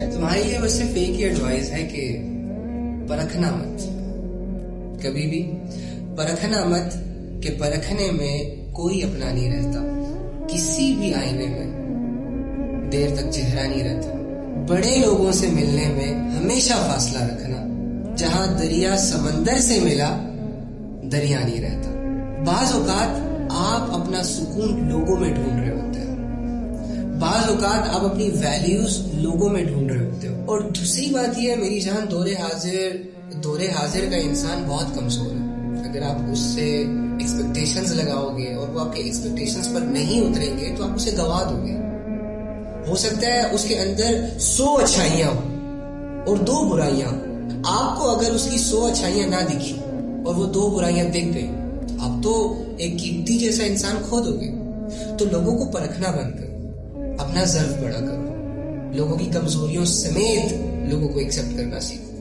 तुम्हारे लिए बस सिर्फ एक ही एडवाइस है कि परखना मत, कभी भी परखना मत, कि परखने में कोई अपना नहीं रहता, किसी भी आईने में देर तक चेहरा नहीं रहता। बड़े लोगों से मिलने में हमेशा फासला रखना, जहां दरिया समंदर से मिला दरिया नहीं रहता। बाज औकात आप अपना सुकून लोगों में ढूंढ रहे होते हो, बाज औकात आप अपनी वैल्यूज लोगों में ढूंढ रहे होते हो। और दूसरी बात यह है मेरी जान, दौरे हाजिर का इंसान बहुत कमजोर है। अगर आप उससे एक्सपेक्टेशंस लगाओगे और वो आपके एक्सपेक्टेशंस पर नहीं उतरेंगे तो आप उसे गवा दोगे। हो सकता है उसके अंदर 100 अच्छाइयां हो और 2 बुराइयां। आपको अगर उसकी 100 अच्छाइयां ना दिखी और वो 2 बुराइयां दिख गई, आप तो एक कीमती जैसा इंसान खो दोगे। तो लोगों को परखना बंद करो, अपना ज़र्फ बड़ा करो, लोगों की कमजोरियों समेत लोगों को एक्सेप्ट करना सीखो।